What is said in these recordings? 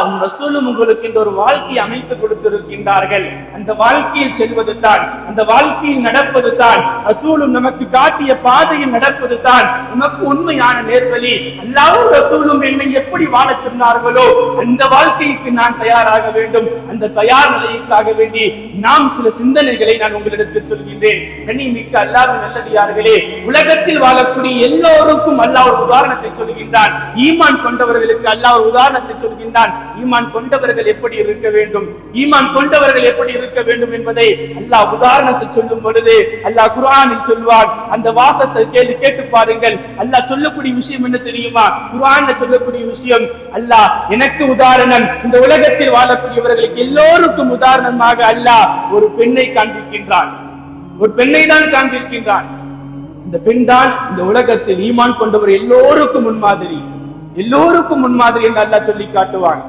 அல்லாஹ்வும் ரசூலும் உங்களுக்கு இந்த ஒரு வாழ்க்கையை அமைத்து கொடுத்திருக்கின்றார்கள். அந்த வாழ்க்கையில் செல்வது தான், அந்த வாழ்க்கையில் நடப்பது தான், ரசூலும் நமக்கு காட்டிய பாதையில் நடப்பது தான் நமக்கு உண்மையான நேர்வழி. அல்லாஹ்வும் ரசூலும் என்னை எப்படி வாழச் சொன்னார்களோ அந்த வாழ்க்கைக்கு நான் தயாராக வேண்டும். அந்த தயார் நிலைக்காக வேண்டி நாம் சில சிந்தனைகளை நான் உங்களிடத்தில் சொல்கின்றேன். கண்ணியமிக்க அல்லாஹ்வின் நல்லடியார்களே, உலகத்தில் வாழக்கூடிய எல்லோருக்கும் அல்லாஹ் ஒரு உதாரணத்தை சொல்கின்றான். ஈமான் கொண்டவர்களுக்கு அல்லாஹ் ஒரு உதாரணத்தை சொல்கின்றான். ஈமான் கொண்டவர்கள் எப்படி இருக்க வேண்டும், ஈமான் கொண்டவர்கள் எப்படி இருக்க வேண்டும் என்பதை அல்லாஹ் உதாரணத்தை சொல்லும் பொழுது அல்லாஹ் குர்ஆனில் சொல்வான். அந்த வாசத்தை கேட்டு பாருங்கள். அல்லாஹ் சொல்லக்கூடிய விஷயம் என்ன தெரியுமா? குர்ஆன்ல சொல்லக்கூடிய விஷயம், அல்லாஹ் எனக்கு உதாரணம், இந்த உலகத்தில் வாழக்கூடியவர்களுக்கு எல்லோருக்கும் உதாரணமாக அல்லாஹ் ஒரு பெண்ணை காண்பிக்கின்றான். ஒரு பெண்ணை தான் காண்பிக்கின்றான். இந்த பெண் தான் இந்த உலகத்தில் ஈமான் கொண்டவர் எல்லோருக்கும் முன்மாதிரி, எல்லோருக்கும் முன்மாதிரி என்று அல்லாஹ் சொல்லி காட்டுவான்.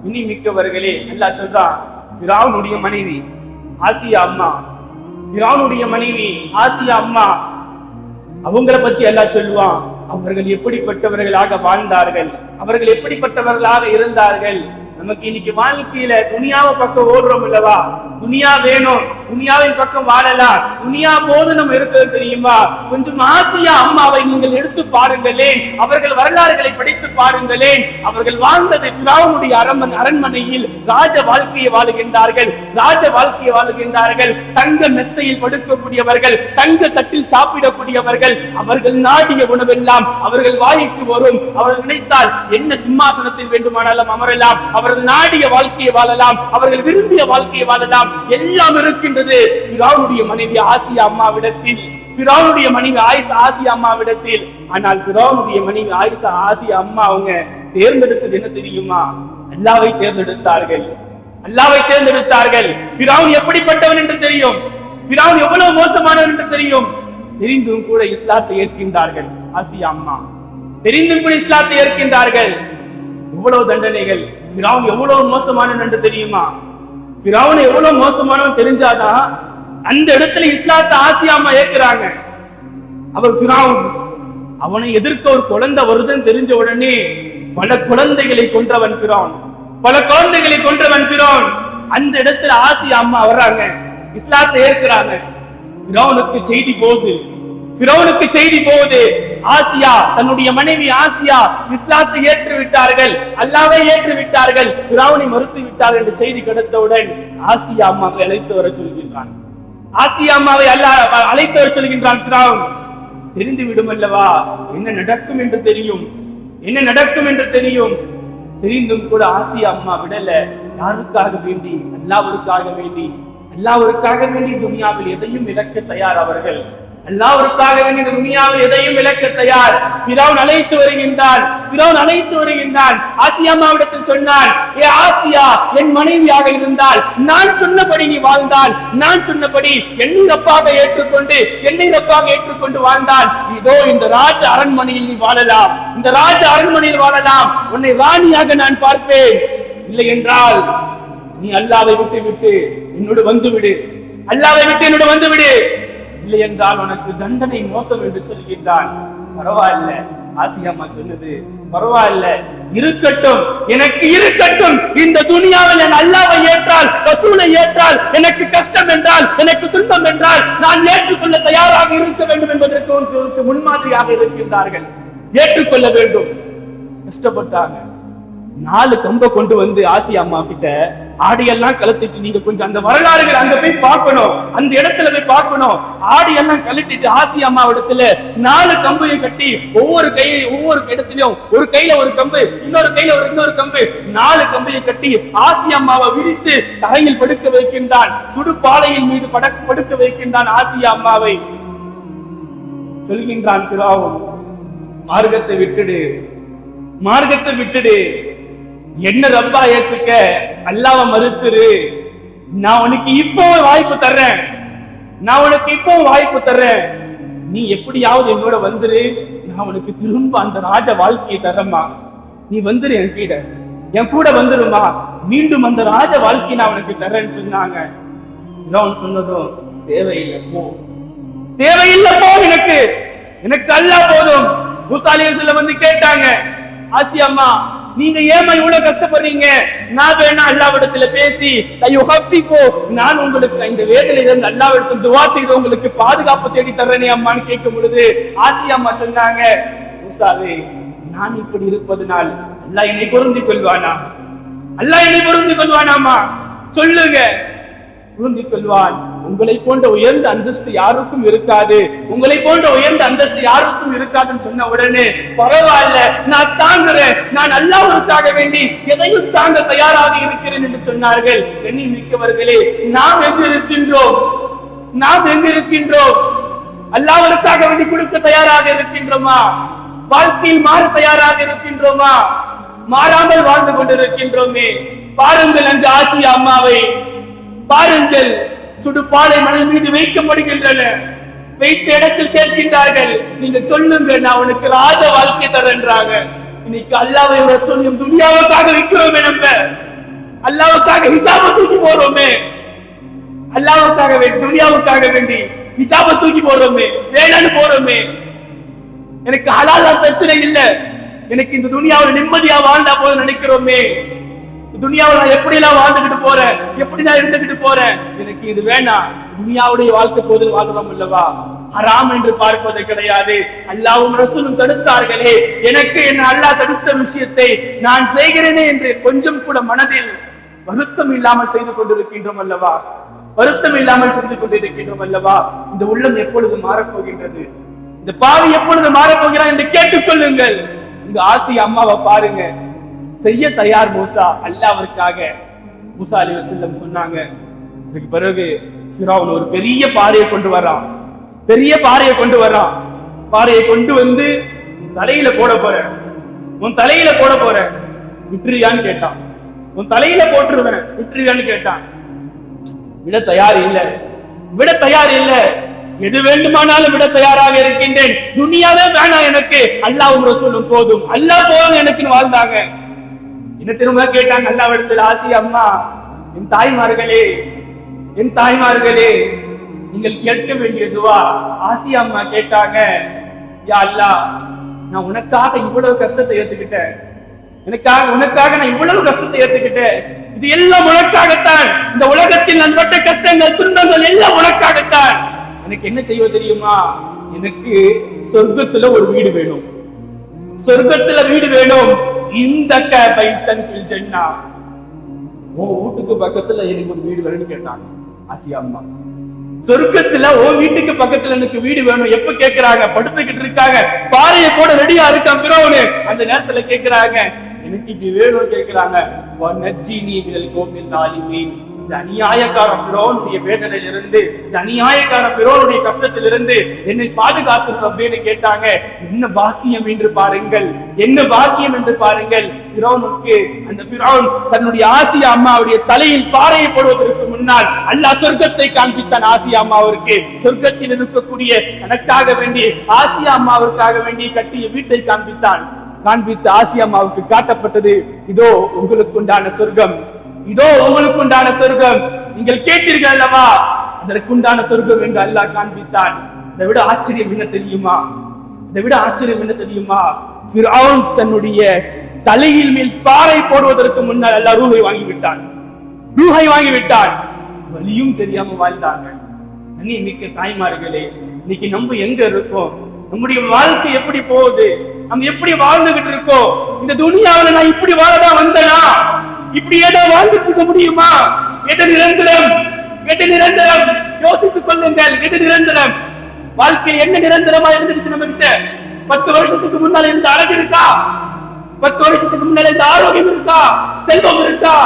இனி மிக்கவர்களே, அல்லாஹ் சொல்றான், ஃபிரௌனுடைய மனைவி ஆசியா அம்மா, ஃபிரௌனுடைய மனைவி ஆசியா அம்மா, அவங்கள பத்தி அல்லாஹ் சொல்லுவான். அவர்கள் எப்படிப்பட்டவர்களாக வாழ்ந்தார்கள், அவர்கள் எப்படிப்பட்டவர்களாக இருந்தார்கள். நமக்கு இன்னைக்கு வாழ்க்கையில துனியாவை பக்கம் ஓடுறோம் இல்லவா? துனியா வேணும், துனியாவின் பக்கம் வாழலாம், துனியா போது நம்ம இருக்கிறது தெரியுமா? கொஞ்சம் ஆசியா அம்மாவை நீங்கள் எடுத்து பாருங்களேன், அவர்கள் வரலாறுகளை படித்து பாருங்களேன். அவர்கள் வாழ்ந்தது ஃபிரௌனுடைய அரண்மனையில் ராஜ வாழ்க்கையை வாழுகின்றார்கள், ராஜ வாழ்க்கையை வாழுகின்றார்கள். தங்க மெத்தையில் படுக்கக்கூடியவர்கள், தங்க தட்டில் சாப்பிடக்கூடியவர்கள். அவர்கள் நாடிய உணவெல்லாம் அவர்கள் வாய்க்கு வரும். அவர்கள் நினைத்தால் என்ன சிம்மாசனத்தில் வேண்டுமானாலும் அமரலாம், அவர்கள் நாடிய வாழ்க்கையை வாழலாம், அவர்கள் விரும்பிய வாழ்க்கையை வாழலாம். எல்லாம் இருக்கின்றது ஃபிரௌனுடைய மனைவி ஆசியா அம்மாவிடத்தில், ஃபிரௌனுடைய மனைவி ஆசியா அம்மாவிடத்தில். ஆனால் ஃபிரௌனுடைய மனைவி ஆசியா அம்மா அவங்க தேர்ந்தெடுத்தது என்ன தெரியுமா? அல்லாஹ்வை தேர்ந்தெடுத்தார்கள், அல்லாஹ்வை தேர்ந்தெடுத்தார்கள். ஃபிரௌன் எப்படிப்பட்டவன் என்று தெரியும், ஃபிரௌன் எவ்வளவு மோசமானவன் என்று தெரியும். தெரிந்தும் கூட இஸ்லாத்தை ஏற்கின்றார்கள். ஆசியா அம்மா தெரிந்தும் கூட இஸ்லாத்தை ஏற்கின்றார்கள். எவ்வளவு தண்டனைகள்! ஃபிரௌன் எவ்வளவு மோசமானவன் என்று தெரியுமா? ஃபிரௌன் எவ்வளவு மோசமானவன் தெரிஞ்சாதான் அந்த இடத்துல இஸ்லாத்தை ஆசியா அம்மா ஏற்கிறாங்க. அவர் ஃபிரௌன், அவனை எதிர்க்க ஒரு குழந்தை வருதுன்னு தெரிஞ்ச உடனே பல குழந்தைகளை கொன்றவன் ஃபிரௌன், பல குழந்தைகளை கொன்றவன் ஃபிரௌன். அந்த இடத்துல ஆசியா அம்மா வர்றாங்க, இஸ்லாத்தை ஏற்கிறாங்க. ஃபிரௌனுக்கு செய்தி போகுது, ஃபிரௌனுக்கு செய்தி போகுது. ஆசியா, தன்னுடைய மனைவி ஆசியா இஸ்லாத்தை ஏற்று விட்டார்கள், அல்லாஹ்வை ஏற்று விட்டார்கள், ஃபிரௌனை மறுத்து விட்டார்கள் என்ற செய்தி கிடைத்தவுடன் ஆசியா அம்மாவை அழைத்து வர சொல்கின்றான். ஆசியா அம்மாவை அல்லாஹ் அழைத்து வர சொல்கின்றான். ஃபிரௌன் தெரிந்து விடும் அல்லவா என்ன நடக்கும் என்று தெரியும், என்ன நடக்கும் என்று தெரியும். தெரிந்தும் கூட ஆசியா அம்மா விடல. யாருக்காக வேண்டி? அல்லாஹ்வுக்காக வேண்டி, அல்லாஹ்வுக்காக வேண்டி துனியாவில் எதையும் இழக்க தயார் அவர்கள். அல்லாஹ்வுக்காக வேண்டி இந்த துனியாவில் எதையும் இழக்க தயார். ஃபிரௌன் அழைத்து வருகின்றான், ஃபிரௌன் அழைத்து வருகின்றான். ஆசியா அம்மாவிடத்தில் சொன்னான், ஏ ஆசியா, என் மனைவியாக இருந்தால் நான் சொன்னபடி நீ வாழ்ந்தால், நான் சொன்னபடி என்னை ரப்பாக ஏற்றுக்கொண்டு, என்னை ரப்பாக ஏற்றுக்கொண்டு வாழ்ந்தால் இதோ இந்த ராஜ அரண்மனையில் நீ வாழலாம், இந்த ராஜ அரண்மனையில் வாழலாம், உன்னை ராணியாக நான் பார்ப்பேன். இல்லை என்றால் நீ அல்லாஹ்வை விட்டு விட்டு என்னோடு வந்துவிடு, அல்லாஹ்வை விட்டு என்னோடு வந்துவிடு, இல்லை என்றால் உனக்கு தண்டனை மோசம் என்று சொல்கின்றான். பரவாயில்ல, ஆசியா அம்மா சொன்னது பரவாயில்ல, இருக்கட்டும், எனக்கு இருக்கட்டும். இந்த துனியாவில் நான் அல்லாஹ்வை ஏற்றால், ரசூலை ஏற்றால், எனக்கு கஷ்டம் என்றால், எனக்கு துன்பம் என்றால் நான் ஏற்றுக்கொள்ள தயாராக இருக்க வேண்டும் என்பதற்கு முன்மாதிரியாக இருக்கின்றார்கள். ஏற்றுக்கொள்ள வேண்டும். கஷ்டப்பட்டாங்க. 4 கம்பை கொண்டு வந்து ஆசியா அம்மா கிட்ட ஆடியெல்லாம் கலத்திட்டு, நீங்க கொஞ்சம் அந்த வரலாறுகள் அங்க போய் பார்க்கணும், அந்த இடத்துல போய் பார்க்கணும். ஆடியெல்லாம் கலட்டிட்டு ஆசியா அம்மா இடத்துல 4 கம்பையும் கட்டி, ஒவ்வொரு இடத்துலயும் ஒரு கையில ஒரு கம்பு, இன்னொரு கையில இன்னொரு கம்பு, 4 கம்பையை கட்டி ஆசியா அம்மாவை விரித்து தரையில் படுக்க வைக்கின்றான். சுடுபாலையின் மீது படுக்க வைக்கின்றான் ஆசியா அம்மாவை. சொல்கின்றான் ஃபிரௌன், மார்க்கத்தை விட்டுடு, மார்க்கத்தை விட்டுடு, என்ன ரப்பா ஏத்துக்க, அல்லாஹ்வை மறுத்துரு. நான் உனக்கு இப்போ வாய்ப்பு தர்றேன், நான் உனக்கு இப்போ வாய்ப்பு தர்றேன். நீ எப்படியாவது என்னோட வந்துரு, நான் உனக்கு திரும்ப அந்த ராஜ வாழ்க்கையை தர்றேம்மா. நீ வந்துரு, என் கூட வந்துருமா, மீண்டும் அந்த ராஜ வாழ்க்கையை நான் உனக்கு தர்றேன்னு சொன்னாங்க. சொன்னதும் தேவையில்லை போ, தேவையில்லை போ, எனக்கு அல்லாஹ் போதும். மூசா அலைஹிஸ்ஸலாம் வந்து கேட்டாங்க, ஆசியா அம்மா நீங்க ஏமா இவ்வளவு கஷ்டப்படுறீங்க? நான் வேணா அல்லாஹ்விடத்துல பேசி நான் உங்களுக்கு இந்த வேதனையிலிருந்து அல்லாஹ்விடத்தில் துஆ செய்து உங்களுக்கு பாதுகாப்பு தேடி தர்றேனே அம்மான்னு கேட்கும் பொழுது ஆசியா அம்மா சொன்னாங்க, மூசாவே, நான் இப்படி இருப்பதனால் அல்லாஹ் என்னை பொருந்திக் கொள்வானா? அல்லாஹ் என்னை பொருந்திக் கொள்வானாமா? சொல்லுங்க. பொருந்திக் கொள்வான். உங்களை போன்ற உயர்ந்த அந்தஸ்து யாருக்கும் இருக்காது, உங்களை போன்ற உயர்ந்த அந்தஸ்து யாருக்கும் இருக்காதுன்னு சொன்ன உடனே பரவாயில்ல, நான் தாங்குறேன், நான் அல்லாஹ்வுக்காக வேண்டி எதையும் தாங்க தயாராக இருக்கிறேன் என்று சொன்னார்கள். எண்ணி மிக்கவர்களே, நாம் எங்கு இருக்கின்றோம்? நாம் எங்கு இருக்கின்றோம்? அல்லாஹ்வுக்காக வேண்டி கொடுக்க தயாராக இருக்கின்றோமா? வாழ்க்கையில் மாற தயாராக இருக்கின்றோமா? மாறாமல் வாழ்ந்து கொண்டிருக்கின்றோமே. பாருங்கள் அந்த ஆசியா அம்மாவை பாருங்கள், சுடுபாலை மணல் மீது வைக்கப்படுகின்றன. வைத்த இடத்தில் கேட்கின்றார்கள், நீங்க சொல்லுங்க, நான் உனக்கு ராஜ வாழ்க்கை தரேன்றாங்க. இன்னைக்கு அல்லாஹ்வையும் ரசூலையும் துனியாவுக்காக வைக்கிறோமே, நம்ம அல்லாஹ்வுக்காக ஹிஜாபை தூக்கி போறோமே, அல்லாஹ்வுக்காக வேண்டி துனியாவுக்காக வேண்டி ஹிஜாபை தூக்கி போறோமே, வேணான்னு போறோமே. எனக்கு ஹலால் பிரச்சனை இல்ல, எனக்கு இந்த துனியாவில் நிம்மதியா வாழ்ந்தா போதும் நினைக்கிறோமே. துனியாவில் நான் எப்படி எல்லாம் வாழ்ந்துகிட்டு போறேன், எப்படி நான் இருந்துகிட்டு போறேன், எனக்கு இது வேணாம். துனியாவுடைய வாழ்க்கை போதில் வாழ்றோம் அல்லவா? ஹராம் என்று பார்ப்பது கிடையாது. அல்லாஹ்வும் ரசூலும் தடுத்தார்களே, எனக்கு என்ன அல்லாஹ் தடுத்த விஷயத்தை நான் செய்கிறேனே என்று கொஞ்சம் கூட மனதில் வருத்தம் இல்லாமல் செய்து கொண்டிருக்கின்றோம் அல்லவா? வருத்தம் இல்லாமல் செய்து கொண்டிருக்கின்றோம் அல்லவா? இந்த உள்ளம் எப்பொழுது மாறப்போகின்றது? இந்த பாவி எப்பொழுது மாறப்போகிறான் என்று கேட்டுக்கொள்ளுங்கள். இந்த ஆசியா அம்மாவை பாருங்க, செய்ய தயார் மூசா, அல்லாஹ்வுக்காக. மூசா அலைஹிஸ்ஸலாம் சொன்னாங்க. அதுக்கு பிறகு ஃபிரௌன் ஒரு பெரிய பாறையை கொண்டு வர்றான், பெரிய பாறையை கொண்டு வர்றான். பாறையை கொண்டு வந்து தலையில போட போறேன், உன் தலையில போட போறேன், விட்டுறியான்னு கேட்டான். உன் தலையில போட்டுருவேன், விட்டுறியான்னு கேட்டான். விட தயார் இல்ல, விட தயார் இல்ல. எது வேண்டுமானாலும் விட தயாராக இருக்கின்றேன், துனியாவே வேணாம் எனக்கு, அல்லாஹ்வும் ரசூலும் போதும், அல்லாஹ் போதும் எனக்குன்னு வாழ்ந்தாங்க. என்ன திரும்ப கேட்டாங்க அல்லாஹ்விடத்தில், ஆசியா அம்மா, என் தாய்மார்களே, என் தாய்மார்களே, நீங்கள் கேட்க வேண்டிய துவா. ஆசியா அம்மா கேட்டாங்க, யா அல்லாஹ், நான் உனக்காக இவ்வளவு கஷ்டத்தை ஏத்துக்கிட்டேன், உனக்காக நான் இவ்வளவு கஷ்டத்தை ஏத்துக்கிட்டேன், இது எல்லாம் உனக்காகத்தான். இந்த உலகத்தில் நான் பட்ட கஷ்டங்கள் துன்பங்கள் எல்லாம் உனக்காகத்தான். எனக்கு என்ன செய்ய தெரியுமா? எனக்கு சொர்க்கத்துல ஒரு வீடு வேணும், சொர்க்கத்துல வீடு வேணும். இந்த பைத்தன் ஃபில் ஜன்னா, உன் வீட்டுக்கு பக்கத்துல எனக்கு ஒரு வீடு வேணும்னு கேட்டாங்க ஆசியா அம்மா. சொர்க்கத்துல உன் வீட்டுக்கு பக்கத்துல எனக்கு வீடு வேணும். எப்ப கேக்குறாங்க? படுத்துக்கிட்டு இருக்காங்க, பாறையை போட ரெடியா இருக்கான் ஃபிரௌன். அந்த நேரத்துல கேக்குறாங்க, எனக்கு இப்படி வேணும்னு கேக்குறாங்க. வனஜ்ஜினி மினல் கௌமில் ஸாலிமீன், இந்த அநியாயக்கார ஃபிரௌனுடைய வேதனையிலிருந்து, இந்த அநியாயக்கார ஃபிரௌனுடைய கஷ்டத்திலிருந்து என்னை பாதுகாத்து ரப்பேன்னு கேட்டாங்க. என்ன பாக்கியம் என்று பாருங்கள், என்ன பாக்கியம் என்று பாருங்கள். ஃபிரௌனுக்கு, அந்த ஃபிரௌன் தன்னுடைய ஆசியா அம்மாவுடைய தலையில் பாறையை போடுவதற்கு முன்னால் அல்லாஹ் சொர்க்கத்தை காண்பித்தான் ஆசியா அம்மாவிற்கு. சொர்க்கத்தில் இருக்கக்கூடிய எனக்காக வேண்டி, ஆசியா அம்மாவிற்காக வேண்டி கட்டிய வீட்டை காண்பித்தான். காண்பித்து ஆசியா அம்மாவுக்கு காட்டப்பட்டது, இதோ உங்களுக்கு உண்டான சொர்க்கம், இதோ உங்களுக்கு உண்டான சொர்க்கம், நீங்கள் கேட்டீர்கள் அல்லவா, அதற்குண்டான சொர்க்கம் என்று அல்லாஹ் காண்பித்தான். இதை விட ஆச்சரியம் என்ன தெரியுமா? இதை விட ஆச்சரியம் என்ன தெரியுமா? ஃபிரௌன் தன்னுடைய தலையில் மேல் பாறை போடுவதற்கு முன்னால் அல்லாஹ் ரூஹை வாங்கிவிட்டான், ரூஹை வாங்கிவிட்டான். வலியும் தெரியாம வாழ்ந்தாங்க. மிக்க தாய்மார்களே, இன்னைக்கு நம்ம எங்க இருக்கோம்? நம்முடைய வாழ்க்கை எப்படி போகுது? நம்ம எப்படி வாழ்ந்துகிட்டு இருக்கோம்? இந்த துனியாவில் நான் இப்படி வாழதான் வந்தனா? இப்படி ஏதோ வாழ்ந்துட்டு இருக்க முடியுமா? எது நிரந்தரம்? எது நிரந்தரம்? யோசித்துக் கொள்ளுங்கள். எது நிரந்தரம்? வாழ்க்கையில் என்ன நிரந்தரமா இருந்துச்சு நம்ம கிட்ட? 10 வருஷத்துக்கு முன்னால இருந்த அழகு இருக்கா? 10 வருஷத்துக்கு முன்னால இருந்த ஆரோக்கியம் இருக்கா? செல்வம் இருக்கா?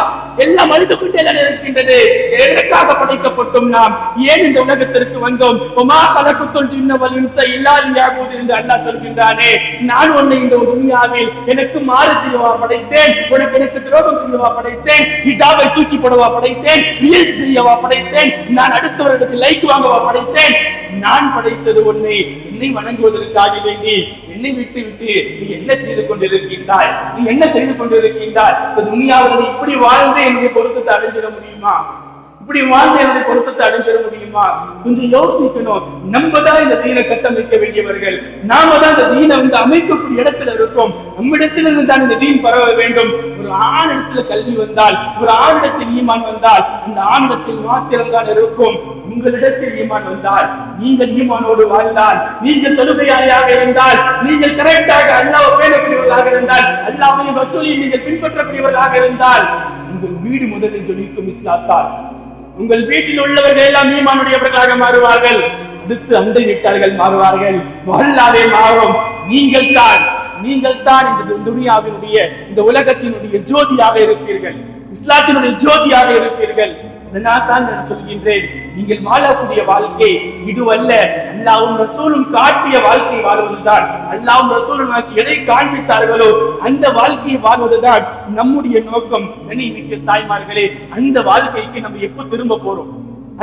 எல்லாம் அழிந்து கொண்டே தான் இருக்கின்றது. எதற்காக படைக்கப்பட்டோம் நாம்? ஏன் இந்த உலகத்திற்கு வந்தோம்? ஒமா ஹலகுத்துல் ஜின்ன வல் இன்ஸ இல்லா லியஅபுதுன் என்று அல்லாஹ் சொல்கின்றானே. நான் உன்னை இந்த துனியாவில் எனக்கு மாறு செய்யவா படைத்தேன்? எனக்கு துரோகம் செய்யவா படைத்தேன்? ஹிஜாபை தூக்கி போடவா படைத்தேன்? ரீல் செய்யவா படைத்தேன்? நான் அடுத்தவரிடத்தில் லைக் வாங்கவா படைத்தேன்? நான் படைத்தது உன்னை என்னை வணங்குவதற்காக வேண்டி. என்னை விட்டு விட்டு நீ என்ன செய்து கொண்டிருக்கின்றாய்? நீ என்ன செய்து கொண்டிருக்கின்றாய்? துனியாவில் நீ இப்படி வாழ்ந்து என்னுடைய பொருத்தத்தை அடைஞ்சிட முடியுமா? இப்படி வாழ்ந்து என்னுடைய பொருத்தத்தை அடைஞ்சிட முடியுமா? கொஞ்சம் யோசிக்கணும். நம்ம தான் இந்த தீனை கட்டமைக்க வேண்டியவர்கள். நாம தான் இந்த தீனை அமைக்கக்கூடிய இடத்துல இருக்கோம். நம்மிடத்துல இருந்து தான் இந்த தீன் பரவ வேண்டும். ஒரு ஆணிடத்துல கல்வி வந்தால், ஒரு ஆணிடத்தில் ஈமான் வந்தால், அந்த ஆணிடத்தில் மாத்திரம் தான் இருக்கும். உங்களிடத்தில் ஈமான் வந்தால், நீங்கள் ஈமானோடு வாழ்ந்தால், நீங்கள் தொழுகையாளியாக இருந்தால், நீங்கள் கரெக்டாக அல்லாஹ்வை பேணக்கூடியவர்களாக இருந்தால், அல்லாஹ்வையும் ரசூலையும் நீங்கள் பின்பற்றக்கூடியவர்களாக இருந்தால், உங்கள் வீடு முதலில் ஜொலிக்கும் இஸ்லாத்தால். உங்கள் வீட்டில் உள்ளவர்கள் எல்லாம் ஈமானுடையவர்களாக மாறுவார்கள். அடுத்து அண்டை வீட்டார்கள் மாறுவார்கள். மொஹல்லாவே மாறும். நீங்கள் தான் இந்த துனியாவினுடைய, இந்த உலகத்தினுடைய ஜோதியாக இருப்பீர்கள். இஸ்லாத்தினுடைய ஜோதியாக இருப்பீர்கள். அதனால் தான் நான் சொல்கின்றேன், நீங்கள் வாழக்கூடிய வாழ்க்கை இதுவல்ல, அல்லாஹ்வும் ரசூலும் காட்டிய வாழ்க்கை வாழ்வதுதான். அல்லாஹ்வும் ரசூலும் நமக்கு எதை காண்பித்தார்களோ அந்த வாழ்க்கையை வாழ்வதுதான் நம்முடைய நோக்கம். கண்ணியமிக்க தாய்மார்களே, அந்த வாழ்க்கைக்கு நம்ம எப்ப திரும்ப போறோம்?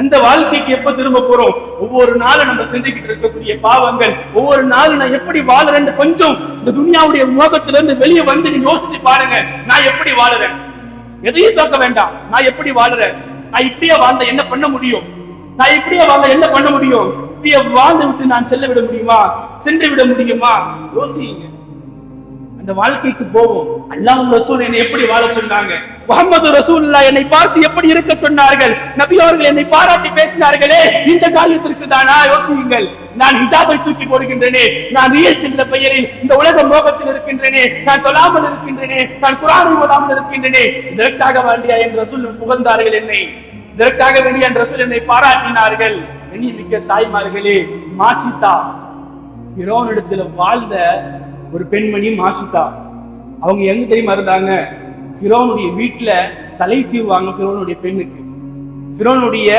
அந்த வாழ்க்கைக்கு எப்ப திரும்ப போறோம்? ஒவ்வொரு நாளும் நம்ம செஞ்சுக்கிட்டு இருக்கக்கூடிய பாவங்கள், ஒவ்வொரு நாளும் நான் எப்படி வாழறேன்னு கொஞ்சம் இந்த துனியாவுடைய மோகத்துல இருந்து வெளியே வந்து நீங்க யோசிச்சு பாருங்க. நான் எப்படி வாழறேன்? எதையும் பார்க்க வேண்டாம். நான் எப்படி வாழறேன்? நான் இப்படியே வாழ்ந்த என்ன பண்ண முடியும்? நான் இப்படியே வாழ்ந்த என்ன பண்ண முடியும்? இப்படியே வாழ்ந்து விட்டு நான் செல்ல விட முடியுமா? சென்று விட முடியுமா? யோசிங்க. அந்த வாழ்க்கைக்கு போவோம். அல்லாஹ்வும் ரசூல் என்னை எப்படி வாழ சொன்னாங்க? முஹம்மது ரசூலுல்லாஹ் என்னை பார்த்து எப்படி இருக்க சொன்னார்கள்? நபி அவர்கள் என்னை பாராட்டி பேசினார்களே, இந்த காரியத்திற்கு தானா? யோசியுங்கள். நான் ஹிஜாபை தூக்கி போடுகின்றேனே, நான் ரீல்ஸ் என்ற பெயரில் இந்த உலக மோகத்தில் இருக்கின்றேனே, நான் தொழாமல் இருக்கின்றேனே, நான் குர்ஆனை ஓதாமல் இருக்கின்றேனே, இதற்காக வேண்டியா என் ரசூல் புகழ்ந்தார்கள் என்னை? இதற்காக வேண்டிய என் ரசூல் என்னை பாராட்டினார்கள்? கண்ணியமிக்க தாய்மார்களே, மாசிதா ஃபிரௌனிடத்தில் வாழ்ந்த ஒரு பெண்மணி மாசிதா. அவங்க எங்க தெரியுமா இருந்தாங்க? ஃபிரௌனுடைய வீட்டுல தலை சீவுவாங்க. ஃபிரௌனுடைய பெண்ணுக்கு, ஃபிரௌனுடைய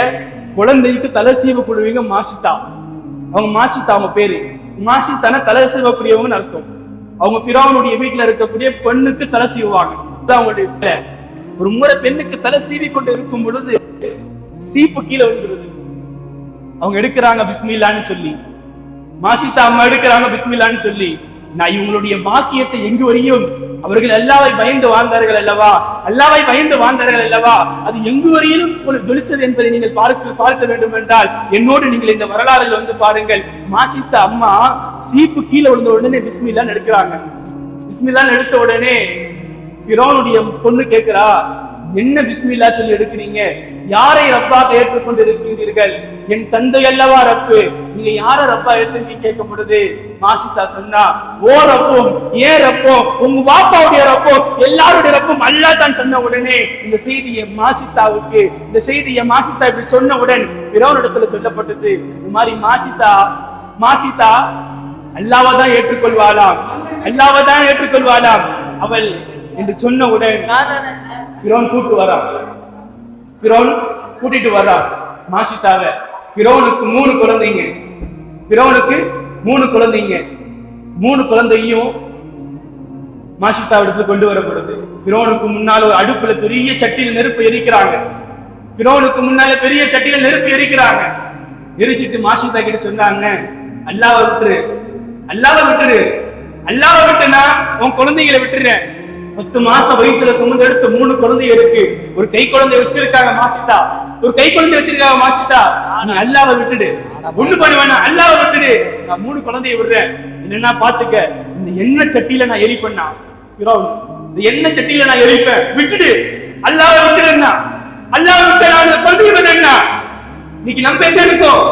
குழந்தைக்கு தலை சீவக்கூடியவங்க மாசிதா. அவங்க மாசிதா, அவங்க பேரு மாசிதான தலை சீவக்கூடியவங்கன்னு அர்த்தம். அவங்க ஃபிரௌனுடைய வீட்டுல இருக்கக்கூடிய பெண்ணுக்கு தலை சீவுவாங்க. அவங்களுடைய ஒரு முறை பெண்ணுக்கு தலை சீவி கொண்டு இருக்கும் பொழுது சீப்பு கீழே விழுந்துருது. அவங்க எடுக்கிறாங்க பிஸ்மில்லான்னு சொல்லி, மாசிதா அம்மா எடுக்கிறாங்க பிஸ்மில்லான்னு சொல்லி. நான் இவங்களுடைய பாக்கியத்தை எங்கு வரையும் அவர்கள் அல்லாஹ்வை பயந்து வாழ்ந்தார்கள் அல்லவா, அல்லாஹ்வை பயந்து வாழ்ந்தார்கள் அல்லவா, அது எங்கு வரையிலும் ஒரு ஜொலிச்சது என்பதை நீங்கள் பார்க்க வேண்டும் என்றால் என்னோடு நீங்கள் இந்த வரலாறுல வந்து பாருங்கள். மாசிதா அம்மா சீப்பு கீழே விழுந்த உடனே பிஸ்மில்லான்னு எடுக்கிறாங்க. பிஸ்மில்லான்னு எடுத்த உடனே ஃபிரௌனுடைய பொண்ணு கேட்கிறா, என்ன பிஸ்மில்லா சொல்லி எடுக்கிறீங்க? யாரை ரப்பாக ஏற்றுக்கொண்டு இருக்கின்றீர்கள்? என் தந்தை அல்லவா ரப்பு, நீங்க யார ரப்பா ஏற்றுக்கீங்க கேட்கும் பொழுது மாசிதா சொன்னா, ஓ ரப்பும் ஏன் ரப்பும் உங்க வாப்பாவுடைய ரப்பும் எல்லாருடைய ரப்பும் அல்லாஹ் தான் சொன்ன உடனே இந்த செய்தியை மாசிதாவுக்கு, இந்த செய்தியை மாசிதா இப்படி சொன்னவுடன் ஃபிரௌனிடத்துல சொல்லப்பட்டது, இந்த மாதிரி மாசிதா அல்லாஹ்வை தான் ஏற்றுக்கொள்வாளாம், அல்லாஹ்வை தான் ஏற்றுக்கொள்வாளாம் அவள் என்று சொன்னவுடன் ஃபிரௌன் கூட்டிட்டு வர்றான் மாசிதாவை. ஃபிரௌனுக்கு 3 குழந்தைங்க. ஃபிரௌனுக்கு 3 குழந்தைங்க. 3 குழந்தையும் மாசிதா எடுத்து கொண்டு வரப்படுது. ஃபிரௌனுக்கு முன்னால ஒரு அடுப்புல பெரிய சட்டியில் நெருப்பு எரிக்கிறாங்க. ஃபிரௌனுக்கு முன்னால பெரிய சட்டியில் நெருப்பு எரிக்கிறாங்க. எரிச்சிட்டு மாசிதா கிட்ட சொன்னாங்க, அல்லாஹ்வை விட்டுரு, அல்லாஹ்வை விட்டுரு, அல்லாஹ்வை விட்டுனா உன் குழந்தைகளை விட்டுறேன். 10 மாசம் வயசுல சுமந்து எடுத்து 3 குழந்தை இருக்கு. ஒரு கை குழந்தை வச்சிருக்காங்க மாசிதா, ஒரு கை குழந்தை வச்சிருக்காங்க மாசிதா. நீ அல்லாஹ்வை விட்டுடு, ஒண்ணு பண்ண வேணாம், அல்லாஹ்வை விட்டுடு, நான் 3 குழந்தையை விடுறேன். இல்லைன்னா பாத்துக்க, இந்த எண்ணெய் சட்டியில நான் எரிப்பேன்னா, இந்த எண்ணெய் சட்டியில நான் எரிப்பேன், விட்டுடு, அல்லாஹ்வை விட்டுடுன்னா, அல்லாஹ்வை விட்டு நான் குழந்தை விடுறேன்னா. இன்னைக்கு நம்ம எங்க இருக்கோம்?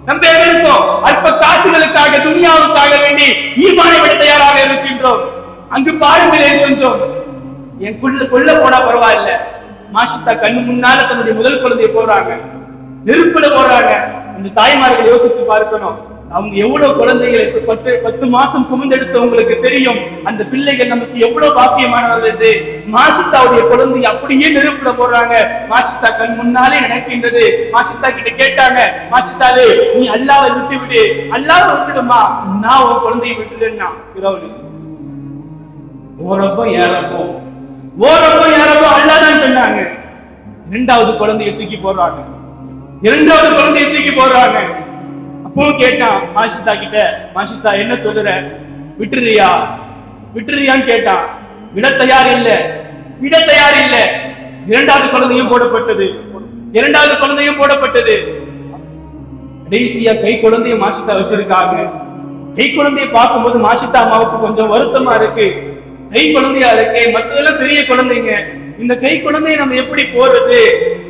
நம்ம எங்க இருக்கோம்? அல்ப காசுகளுக்காக, துனியாவுக்காக வேண்டி ஈமானை விட தயாராக இருக்கின்றோம். அங்கு பாருங்களேன், கொஞ்சம் என் கொள்ள போனா பரவாயில்ல, மாசிதா கண்ணு முன்னால தன்னுடைய முதல் குழந்தையை போடுறாங்க, நெருப்புல போடுறாங்க. இந்த தாய்மார்கள் யோசித்து பார்க்கணும், அவங்க எவ்வளவு குழந்தைகளை 10 மாசம் சுமந்தெடுத்த உங்களுக்கு தெரியும் அந்த பிள்ளைகள் நமக்கு எவ்வளவு பாக்கியமானவர்கள் என்று. மாசிதாவுடைய குழந்தை அப்படியே நெருப்புல போடுறாங்க. மாசிதா கண் முன்னாலே நடக்கின்றது. மாசிதா கிட்ட கேட்டாங்க, மாசிதாவே நீ அல்லாஹ்வை விட்டு விடு, அல்லாஹ்வை விட்டுடுமா, நான் உன் குழந்தையை விட்டுடுன்னா. ஓரப்போ ஏறப்போ அல்லாஹ் தான் சொன்னாங்க. 2வது குழந்தையை தூக்கி போடுறாங்க. அப்பவும் கேட்டான் மாசிதா கிட்ட, மாசிதா என்ன சொல்லுற, விட்டுறியான்னு கேட்டான். விட தயார் இல்ல. 2வது குழந்தையும் போடப்பட்டது. இரண்டாவது குழந்தையும் போடப்பட்டது. கடைசியா கை குழந்தைய மாஷித்தா வச்சிருக்காங்க. கை குழந்தைய பார்க்கும்போது மாஷித்தா அம்மாவுக்கு கொஞ்சம் வருத்தமா இருக்கு. கை குழந்தையா இருக்கு, மத்ததெல்லாம் பெரிய குழந்தைங்க, இந்த கை குழந்தைய நம்ம எப்படி போறது?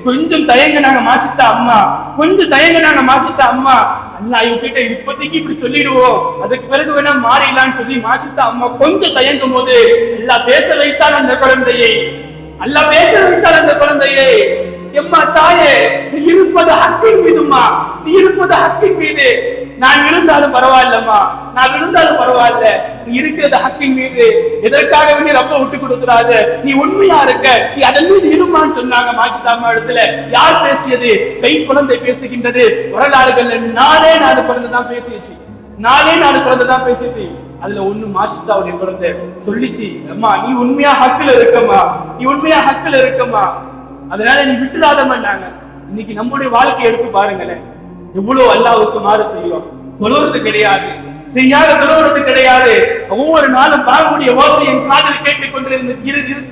கொஞ்சம் தயங்கினாங்க மாஷித்தா அம்மா, கொஞ்சம் தயங்கினாங்க மாஷித்தா அம்மா. அல்லாஹ் இவங்கிட்ட இப்போதைக்கு இப்படி சொல்லிடுவோம், அதுக்கு பிறகு வேணா மாறிடலான்னு சொல்லி மாஷித்தா அம்மா கொஞ்சம் தயங்கும் போது அல்லாஹ் பேச வைத்தான் அந்த குழந்தையை. அல்லாஹ் பேச வைத்தான் அந்த குழந்தையை. எம்மா தாயே, நீ இருப்பது ஹக்கின் மீதுமா, நீ இருப்பது ஹக்கின் மீது. நான் விழுந்தாலும் பரவாயில்லம்மா, நான் விழுந்தாலும் பரவாயில்ல, நீ இருக்கிறது ஹக்கின் மீது. எதற்காக வேண்டி ரப்ப விட்டு கொடுத்துறாது, நீ உண்மையா இருக்க, நீ அதன் மீது இருமான்னு சொன்னாங்க மாஷித்தா அம்மா இடத்துல. யார் பேசியது? கை குழந்தை பேசுகின்றது. வரலாறுகள்ல 4 குழந்தை தான் பேசிச்சு, 4 குழந்தை தான் பேசிச்சு. அதுல ஒண்ணு மாஷித்தாவுடைய குழந்தை சொல்லிச்சு, அம்மா நீ உண்மையா ஹக்குல இருக்கம்மா, நீ உண்மையா ஹக்குல இருக்கம்மா, அதனால நீ விட்டுறாதம்மான்னாங்க. இன்னைக்கு நம்முடைய வாழ்க்கையை எடுத்து பாருங்களேன், எவ்வளவு அல்லாஹ்வுக்கு மாறு செய்யும். தொழுவது கிடையாது, செய்யாத தொழுவது கிடையாது. ஒவ்வொரு நாளும் பாங்குடைய ஓசை என் காதில்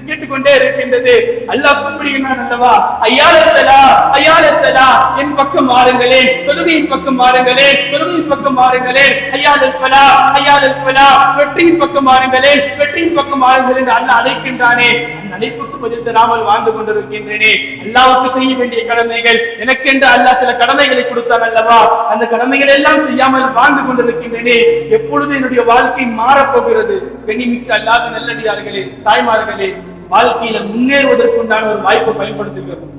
கேட்டுக்கொண்டே இருக்கின்றது. அல்லாஹ் கூப்பிடுகிறான் அல்லவா, ஐயாலசலா ஐயாலசலா, என் பக்கம் வாருங்களேன், தொழுகையின் பக்கம் வாருங்களேன், தொழுகையின் பக்கம் வாருங்களேன், ஐயாலல் ஃபலா ஐயாலல் ஃபலா, வெற்றியின் பக்கம் வாருங்களேன், வெற்றியின் பக்கம் வாருங்களேன் என்று அல்லாஹ் அழைக்கின்றானே. அந்த அழைப்புக்கு பதில் தராமல் வாழ்ந்து கொண்டிருக்கின்றேனே. அல்லாஹ்வுக்கு செய்ய வேண்டிய கடமைகள், எனக்கென்று அல்லாஹ் சில கடமைகளை கொடுத்தான் அல்லவா, அந்த கடமைகள் எல்லாம் செய்யாமல் வாழ்ந்து கொண்டிருக்கின்றேனே. எப்பொழுது என்னுடைய வாழ்க்கை மாறப்போகிறது? கண்ணிமிக்க அல்லாஹ்வின் நல்லடியார்களே, தாய்மார்களே, வாழ்க்கையில முன்னேறுவதற்குண்டான ஒரு வாய்ப்பை பயன்படுத்துகிறோம்.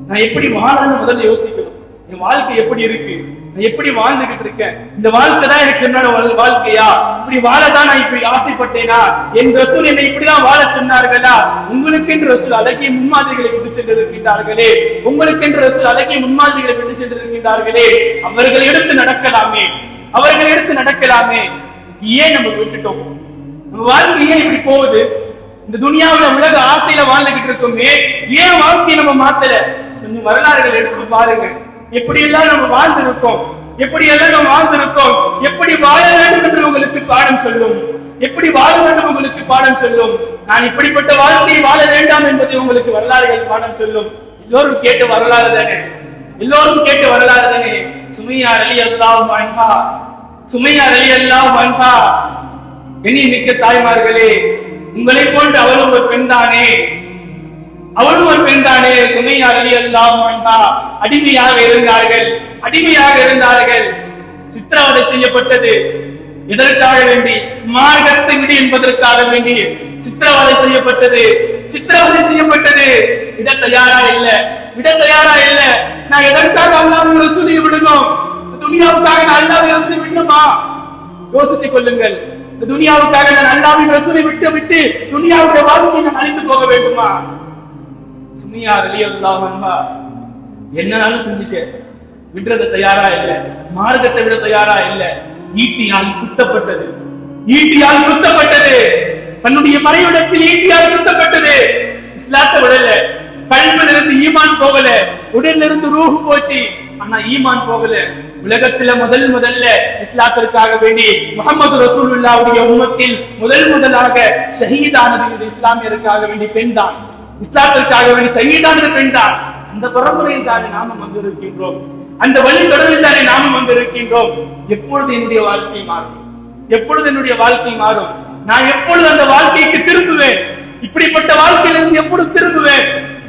நான் எப்படி வாழணும்னு முதல்ல யோசிக்கணும். என் வாழ்க்கை எப்படி இருக்கு, நான் எப்படி வாழ்ந்துகிட்டு இருக்கேன், இந்த வாழ்க்கை தான் எனக்கு என்னோட வாழ்க்கையா, இப்படி வாழதான் நான் இப்படி ஆசைப்பட்டேனா, என் ரசூல் என்னை இப்படிதான் வாழ சொன்னார்களா? உங்களுக்கு என்று ரசூல் அழகிய முன்மாதிரிகளை விட்டு சென்றிருக்கின்றார்களே, உங்களுக்கு என்று ரசூல் அழகிய முன்மாதிரிகளை விட்டு சென்றிருக்கின்றார்களே, அவர்கள் எடுத்து நடக்கலாமே, அவர்கள் எடுத்து நடக்கலாமே. ஏன் நம்ம விட்டுட்டோம்? நம்ம வாழ்க்கை ஏன் இப்படி போகுது? இந்த துனியாவுல உலக ஆசையில வாழ்ந்துகிட்டு இருக்கோமே, ஏன் வாழ்க்கையை நம்ம மாத்தல? கொஞ்சம் வரலாறுகள் எடுத்து பாருங்க. எப்படி எல்லாம் நம்ம வாழ்ந்திருக்கோம், எப்படி எல்லாம் நம்ம வாழ்ந்திருக்கோம், எப்படி வாழ வேண்டும் என்று உங்களுக்கு பாடம் சொல்லும், எப்படி வாழ வேண்டும் உங்களுக்கு பாடம் சொல்லும். நான் இப்படிப்பட்ட வாழ்க்கையை வாழ வேண்டாம் என்பதை உங்களுக்கு வரலாறுகள் பாடம் சொல்லும். எல்லோரும் கேட்டு வரலாறு தானே, எல்லோரும் கேட்டு வரலாறு தானே. சுமையா ரலியல்லாஹு அன்ஹா, சுமையா ரலியல்லாஹு அன்ஹா, மிக்க தாய்மார்களே, உங்களை போன்று அவளும் ஒரு பெண் தானே, அவளும் ஒரு பெண் தானே. சுமையா ரலியல்லாஹு அன்ஹா அடிமையாக இருந்தார்கள், அடிமையாக இருந்தார்கள். சித்திரவதை செய்யப்பட்டது. எதற்காக வேண்டி? மார்க்கத்தை விடு என்பதற்காக வேண்டி சித்திரவதை செய்யப்பட்டது, சித்திரவதை செய்யப்பட்டது. விட தயாரா இல்ல, விட தயாரா இல்ல. நான் எதற்காக அல்லாஹ்வின் ரசூலை விடணும்? துனியாவுக்காக நான் அல்லாஹ்வின் ரசூலை விடணுமா? யோசிச்சு கொள்ளுங்கள். துனியாவுக்காக நான் அல்லாஹ்வின் ரசூலை விட்டு துனியாவுடைய வாழ்க்கையை நான் அழிந்து போக வேண்டுமா? சுமையா ரலியல்லாஹு அன்ஹா என்னன்னாலும் செஞ்சுக்க, விடுறது தயாரா இல்ல, மார்க்கத்தை விட தயாரா இல்ல. ஈட்டியால் குத்தப்பட்டது, ஈட்டியால் குத்தப்பட்டது, தன்னுடைய மறைவிடத்தில் ஈட்டியால் குத்தப்பட்டது. இஸ்லாத்தை விடல, கல்விலிருந்து ஈமான் போகல, உடலிலிருந்து ரூஹ் போச்சு, ஆனா ஈமான் போகல. உலகத்துல முதல்ல இஸ்லாத்திற்காக வேண்டி முஹம்மது ரசூலுல்லாஹ்வுடைய உம்மத்தில் முதலாக ஷஹீதானது இந்த இஸ்லாமியருக்காக வேண்டி பெண் தான், இஸ்லாத்திற்காக வேண்டி ஷஹீதானது பெண் தான். அந்த பரம்பரையில் தானே நாம வந்திருக்கின்றோம், அந்த வழி தொடரில் தானே நாம வந்திருக்கின்றோம். எப்பொழுது என்னுடைய வாழ்க்கை மாறும்? எப்பொழுது என்னுடைய வாழ்க்கை மாறும்? நான் எப்பொழுது அந்த வாழ்க்கைக்கு திரும்புவேன்? இப்படிப்பட்ட வாழ்க்கையிலிருந்து எப்பொழுது திரும்புவேன்?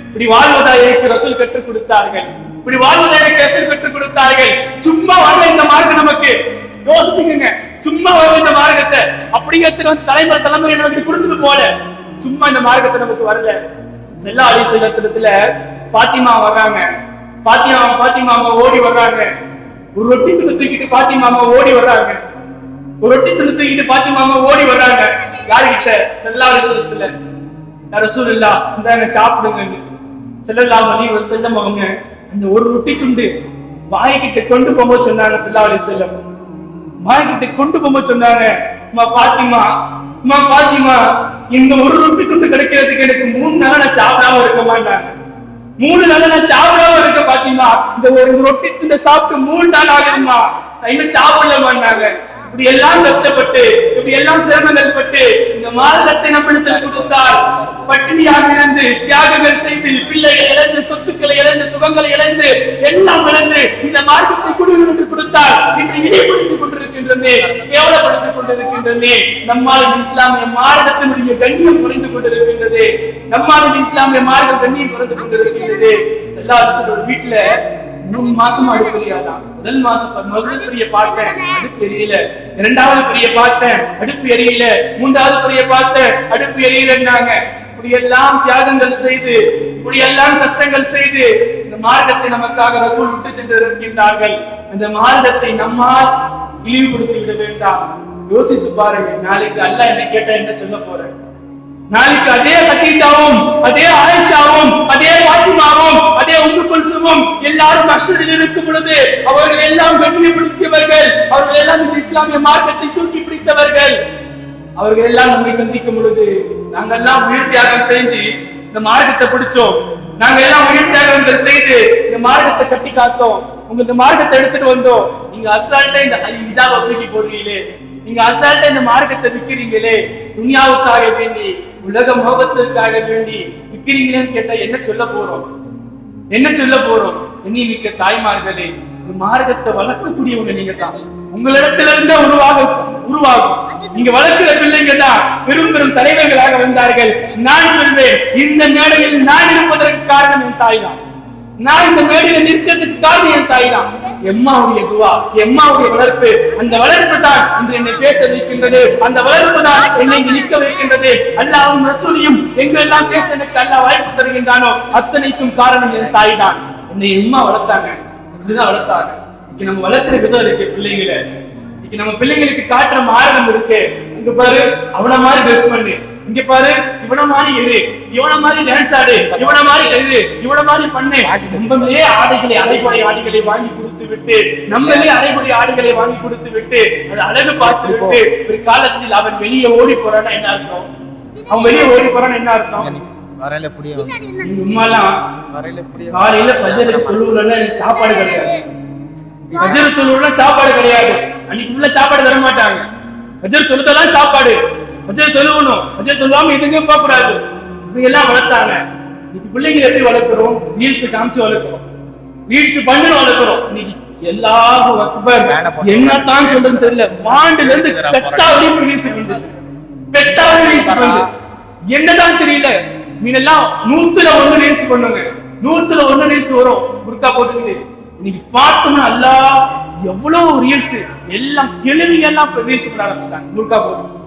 இப்படி வாழ்வதா எனக்கு ரசூல் கற்றுக் கொடுத்தார்கள், இப்படி வாழ்வதா எனக்கு ரசூல் கற்றுக் கொடுத்தார்கள். சும்மா வரல இந்த மார்க்கம் நமக்கு. யோசிச்சுக்கங்க, சும்மா வரல இந்த மார்க்கத்தை அப்படியே தலைமுறை நமக்கு கொடுத்துட்டு போல. சும்மா இந்த மார்க்கத்தை நமக்கு வரல. ஸல்லல்லாஹு அலைஹி வஸல்லம் பாத்திமா வர்றாங்க, பாத்திமா ஓடி வர்றாங்க. ஒரு ரொட்டி துண்டு தூக்கிட்டு பாத்திமா ஓடி வர்றாங்க, ஒரு ரொட்டி துண்டு தூக்கிட்டு பாத்திமா ஓடி வர்றாங்க. யாருகிட்ட? ஸல்லல்லாஹு அலைஹி வஸல்லம். யா ரசூலுல்லாஹ், இந்தாங்க சாப்பிடுங்க. ஸல்லல்லாஹு அலைஹி வஸல்லம் அவங்க அந்த ஒரு ரொட்டி துண்டு வாய்கிட்ட கொண்டு போகும்போது சொன்னாங்க, ஸல்லல்லாஹு அலைஹி வஸல்லம் வாய்கிட்ட கொண்டு போகும்போது சொன்னாங்க, பாத்திமா இந்த ஒரு ரொட்டி துண்டு கிடைக்கிறதுக்கு எனக்கு 3 நாளா நான் சாப்பிடாம இருக்க மாட்டாங்க, 3 நாளா நான் சாப்பிடாம இருக்க. பாத்திமா இந்த ஒரு ரொட்டி துண்டை சாப்பிட்டு 3 நாள் ஆகுதுமா, இன்னும் சாப்பிடல மாட்டாங்க. இப்படி எல்லாம் கஷ்டப்பட்டு, இப்படி எல்லாம் சிரமங்கள் பட்டு இந்த மார்க்கத்தை நம்மிடத்தில் கொடுத்தால், பட்டினியாக இருந்து தியாகங்கள் செய்து பிள்ளைகள் இழந்து, சொத்துக்களை இழந்து, சுகங்களை இழந்து, எல்லாம் இழந்து இந்த மார்க்கத்தை குடியுரிமை கொடுத்தால் இன்று இழிவுபடுத்திக் கொண்டிருக்கின்றனே, கேவலப்படுத்திக் கொண்டிருக்கின்றனே. நம்மால் இந்த இஸ்லாமிய மார்க்கத்தினுடைய கண்ணியம் குறைந்து கொண்டிருக்கின்றது. நம்மால் இந்த இஸ்லாமிய மார்க்க கண்ணியம் குறைந்து கொண்டிருக்கின்றது. எல்லாரும் வீட்டுல 3 மாசமா அடுப்பு எரியாதான். முதல் பெரிய பார்த்தேன், அடுப்பு எரியல. 2வது பெரிய பார்த்தேன், அடுப்பு எரியல. 3வது பெரிய பார்த்தேன், அடுப்பு எரியலன்னாங்க. இப்படி எல்லாம் தியாகங்கள் செய்து, இப்படி எல்லாம் கஷ்டங்கள் செய்து இந்த மார்க்கத்தை நமக்காக ரசூல் விட்டு சென்று இருக்கின்றார்கள். அந்த மார்க்கத்தை நம்மால் இழிவுபடுத்தி விட வேண்டாம். யோசித்து பாருங்க, நாளைக்கு அல்லாஹ் என்ன கேட்டா என்ன சொல்ல போறேன்? நாளைக்கு அதே கதீஜாவும், அதே ஆயிஷாவும், அதே பாத்திமாவும், அதே உம்மு குல்சுமும் எல்லாரும் மஹ்ஷரில் இருக்கும் பொழுது அவர்கள் எல்லாம் கண்ணியப்படுத்தியவர்கள், அவர்கள் எல்லாம் இந்த இஸ்லாமிய மார்க்கத்தை தூக்கி பிடித்தவர்கள். அவர்கள் எல்லாம் நம்மை சந்திக்கும் பொழுது நாங்கள் எல்லாம் உயிர் தியாகம் செஞ்சு இந்த மார்க்கத்தை பிடிச்சோம். நாங்க எல்லாம் உயிர் தியாகங்கள் செய்து இந்த மார்க்கத்தை கட்டி காத்தோம். உங்க இந்த மார்க்கத்தை எடுத்துட்டு வந்தோம். நீங்க அசால்ட்டா இந்த ஹிஜாபை தூக்கி போடுறீங்களே, நீங்க அசால்ட்டா இந்த மார்க்கத்தை விற்கிறீங்களே, துனியாவுக்காக வேண்டி, உலக மோகத்திற்காக வேண்டி விற்கிறீங்களேன்னு கேட்டா என்ன சொல்ல போறோம்? என்ன சொல்ல போறோம்? எண்ணி மிக்க தாய்மார்களே, இந்த மார்க்கத்தை வளர்க்கக்கூடியவங்க நீங்க தான். உங்களிடத்துல இருந்தே உருவாகும். நீங்க வளர்க்கிற பிள்ளைங்க தான் பெரும் பெரும் தலைவர்களாக வந்தார்கள். நான் சொல்வேன், இந்த மேடையில் நான் இருப்பதற்கு காரணம் என் தாய் தான். நான் இந்த மேடையில் நிற்கிறதுக்கு காரணம் என் தாய் தான். எம்மாவுடைய துவா, எம்மாவுடைய வளர்ப்பு, அந்த வளர்ப்பு தான் இன்று என்னை பேச வைக்கின்றது. அந்த வளர்ப்பு தான் என்னை நிற்க வைக்கின்றது. அல்லாஹ்வும் ரசூலையும் எங்கெல்லாம் பேச எனக்கு அல்லாஹ் வாய்ப்பு தருகின்றானோ அத்தனைக்கும் காரணம் என் தாய் தான். என்னை எம்மா வளர்த்தாங்க, இதுதான் வளர்த்தாங்க. இன்னைக்கு நம்ம வளர்க்கிற விதம் இருக்கு பிள்ளைங்களை. இன்னைக்கு நம்ம பிள்ளைங்களுக்கு காட்டுற மார்க்கம் இருக்கு. இங்க பாரு, அவன மாதிரி ட்ரெஸ் பண்ணு, இங்க பாரு இவன மாதிரி இரு, இவன மாதிரி டான்ஸ் ஆடு, இவன மாதிரி இரு, இவன மாதிரி பண்ணு. நம்மளே ஆடைகளை, அரைகுறை ஆடைகளை வாங்கி கொடுத்து விட்டு, நம்மளே அரைகுறை ஆடைகளை வாங்கி கொடுத்து விட்டு அது அழகு பார்த்து விட்டு ஒரு காலத்தில் அவன் வெளியே ஓடி போறான்னா என்ன அர்த்தம்? அவன் வெளியே ஓடி போறான்னு என்ன அர்த்தம்? காலையில ஃபஜ்ருக்கு தொழுவுல சாப்பாடு கிடையாது. ஃபஜ்ர் தொழுவுல சாப்பாடு கிடையாது. அன்னைக்கு ஃபுல்லா சாப்பாடு தர மாட்டாங்க. ஃபஜ்ர் தொழுதெல்லாம் சாப்பாடு. ஃபஜ்ர் தொழுவணும், ஃபஜ்ர் தொழுவாம எதுவும் போக கூடாது. இப்படி எல்லாம் வளர்த்தாங்க. இன்னைக்கு பிள்ளைங்களை எப்படி வளர்க்கிறோம்? ரீல்ஸ் காமிச்சு வளர்க்கிறோம், ரீல்ஸ் பண்ணி வளர்க்கிறோம். இன்னைக்கு எல்லாரும் அக்பர் என்னத்தான் சொல்றதுன்னு தெரியல. வாண்டுல இருந்து பெட்டாவே ரீல்ஸ் பண்ணுது, பெட்டாவே ரீல்ஸ் பண்ணுது. என்னதான் தெரியல. மீனெல்லாம் 100ல 1 ரீல்ஸ் பண்ணுங்க, 100ல 1 ரீல்ஸ் வரும் புர்கா போட்டுக்கிட்டு. இன்னைக்கு பார்த்தோம்னா அல்லாஹ் எவ்வளவு ரீல்ஸ், எல்லாம் கேள்வி எல்லாம் ரீல்ஸ் பண்ண ஆரம்பிச்சிட்டாங்க. புர்கா போட்டு